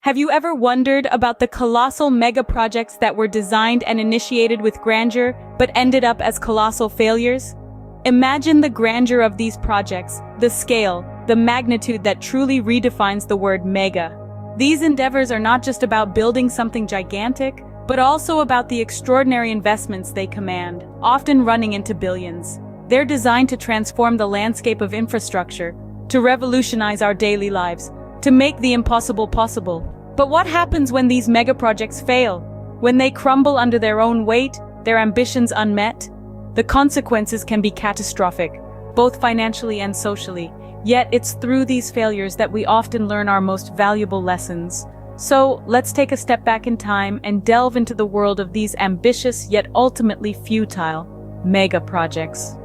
Have you ever wondered about the colossal mega projects that were designed and initiated with grandeur, but ended up as colossal failures? Imagine the grandeur of these projects, the scale, the magnitude that truly redefines the word mega. These endeavors are not just about building something gigantic, but also about the extraordinary investments they command, often running into billions. They're designed to transform the landscape of infrastructure, to revolutionize our daily lives, to make the impossible possible. But what happens when these mega projects fail? When they crumble under their own weight, their ambitions unmet? The consequences can be catastrophic, both financially and socially. Yet it's through these failures that we often learn our most valuable lessons. So, let's take a step back in time and delve into the world of these ambitious yet ultimately futile mega projects.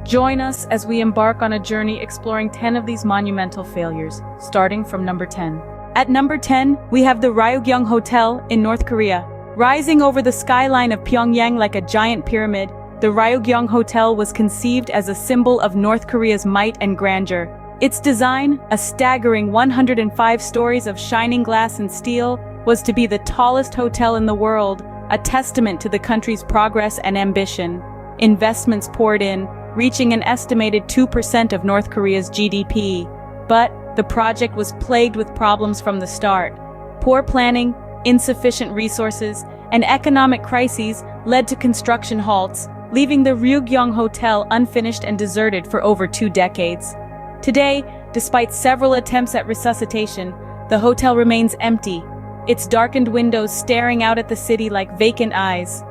Join us as we embark on a journey exploring 10 of these monumental failures, starting from number 10. At number 10, we have the Ryugyong Hotel in North Korea. Rising over the skyline of Pyongyang like a giant pyramid, the Ryugyong Hotel was conceived as a symbol of North Korea's might and grandeur. Its design, a staggering 105 stories of shining glass and steel, was to be the tallest hotel in the world, a testament to the country's progress and ambition. Investments poured in, reaching an estimated 2% of North Korea's GDP. But the project was plagued with problems from the start. Poor planning, insufficient resources, and economic crises led to construction halts, leaving the Ryugyong Hotel unfinished and deserted for over 2 decades. Today, despite several attempts at resuscitation, the hotel remains empty, its darkened windows staring out at the city like vacant eyes.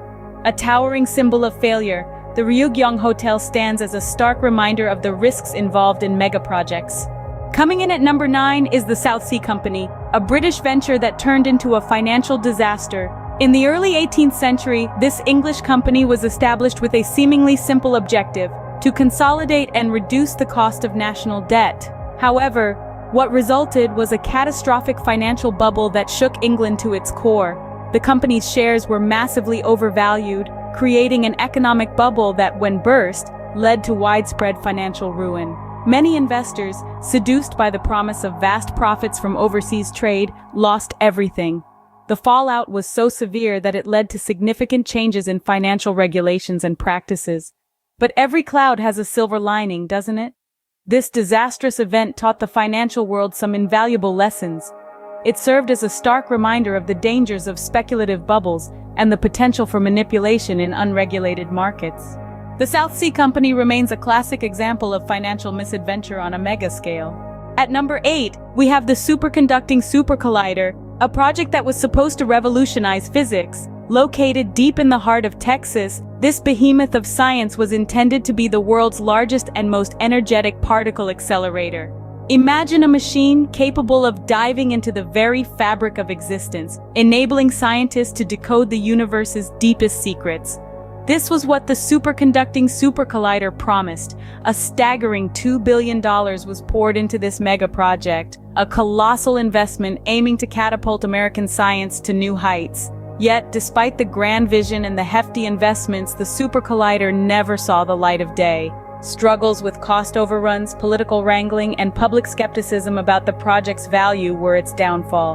A towering symbol of failure, the Ryugyong Hotel stands as a stark reminder of the risks involved in mega projects. Coming in at number 9 is the South Sea Company, a British venture that turned into a financial disaster. In the early 18th century, this English company was established with a seemingly simple objective: to consolidate and reduce the cost of national debt. However, what resulted was a catastrophic financial bubble that shook England to its core. The company's shares were massively overvalued, creating an economic bubble that, when burst, led to widespread financial ruin. Many investors, seduced by the promise of vast profits from overseas trade, lost everything. The fallout was so severe that it led to significant changes in financial regulations and practices. But every cloud has a silver lining, doesn't it? This disastrous event taught the financial world some invaluable lessons. It served as a stark reminder of the dangers of speculative bubbles and the potential for manipulation in unregulated markets. The South Sea Company remains a classic example of financial misadventure on a mega scale. At number 8, we have the Superconducting Super Collider, a project that was supposed to revolutionize physics. Located deep in the heart of Texas, this behemoth of science was intended to be the world's largest and most energetic particle accelerator. Imagine a machine capable of diving into the very fabric of existence, enabling scientists to decode the universe's deepest secrets. This was what the Superconducting Super Collider promised. A staggering $2 billion was poured into this mega project, a colossal investment aiming to catapult American science to new heights. Yet, despite the grand vision and the hefty investments, the Super Collider never saw the light of day. Struggles with cost overruns, political wrangling, and public skepticism about the project's value were its downfall.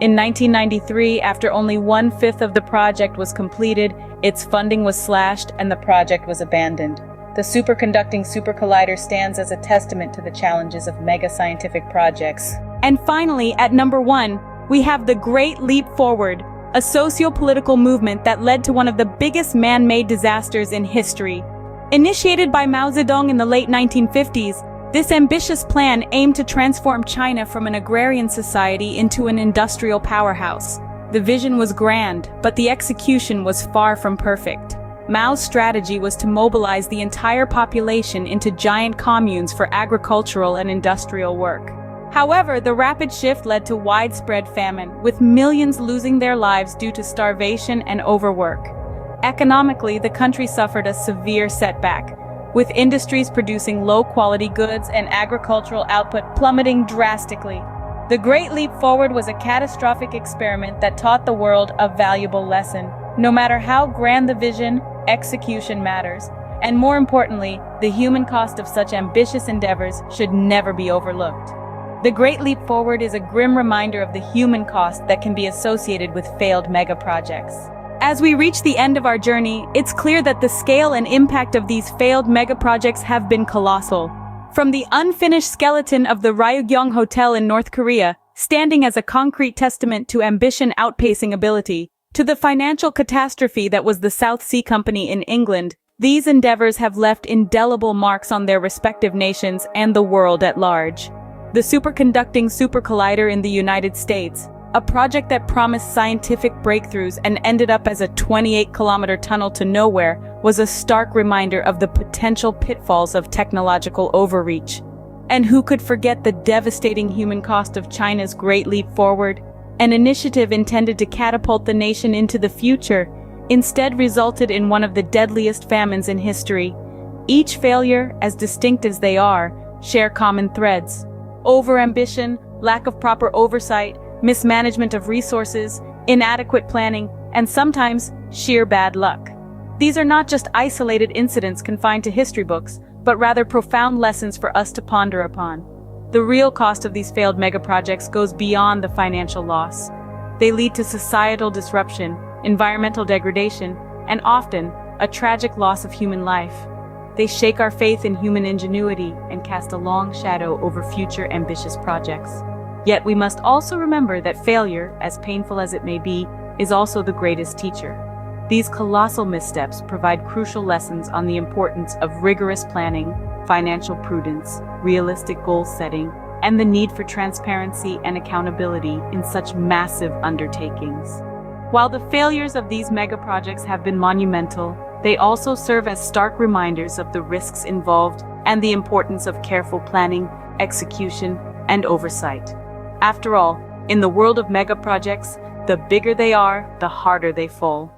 In 1993, after only 1/5 of the project was completed, its funding was slashed and the project was abandoned. The Superconducting Super Collider stands as a testament to the challenges of mega scientific projects. And finally, at number 1, we have the Great Leap Forward, a socio-political movement that led to one of the biggest man-made disasters in history. Initiated by Mao Zedong in the late 1950s, this ambitious plan aimed to transform China from an agrarian society into an industrial powerhouse. The vision was grand, but the execution was far from perfect. Mao's strategy was to mobilize the entire population into giant communes for agricultural and industrial work. However, the rapid shift led to widespread famine, with millions losing their lives due to starvation and overwork. Economically, the country suffered a severe setback, with industries producing low-quality goods and agricultural output plummeting drastically. The Great Leap Forward was a catastrophic experiment that taught the world a valuable lesson. No matter how grand the vision, execution matters. And more importantly, the human cost of such ambitious endeavors should never be overlooked. The Great Leap Forward is a grim reminder of the human cost that can be associated with failed mega projects. As we reach the end of our journey, it's clear that the scale and impact of these failed mega projects have been colossal. From the unfinished skeleton of the Ryugyong Hotel in North Korea, standing as a concrete testament to ambition outpacing ability, to the financial catastrophe that was the South Sea Company in England, these endeavors have left indelible marks on their respective nations and the world at large. The superconducting supercollider in the United States, a project that promised scientific breakthroughs and ended up as a 28-kilometer tunnel to nowhere, was a stark reminder of the potential pitfalls of technological overreach. And who could forget the devastating human cost of China's Great Leap Forward? An initiative intended to catapult the nation into the future, instead resulted in one of the deadliest famines in history. Each failure, as distinct as they are, share common threads: overambition, lack of proper oversight, mismanagement of resources, inadequate planning, and sometimes sheer bad luck. These are not just isolated incidents confined to history books, but rather profound lessons for us to ponder upon. The real cost of these failed megaprojects goes beyond the financial loss. They lead to societal disruption, environmental degradation, and often, a tragic loss of human life. They shake our faith in human ingenuity and cast a long shadow over future ambitious projects. Yet we must also remember that failure, as painful as it may be, is also the greatest teacher. These colossal missteps provide crucial lessons on the importance of rigorous planning, financial prudence, realistic goal setting, and the need for transparency and accountability in such massive undertakings. While the failures of these megaprojects have been monumental, they also serve as stark reminders of the risks involved and the importance of careful planning, execution, and oversight. After all, in the world of megaprojects, the bigger they are, the harder they fall.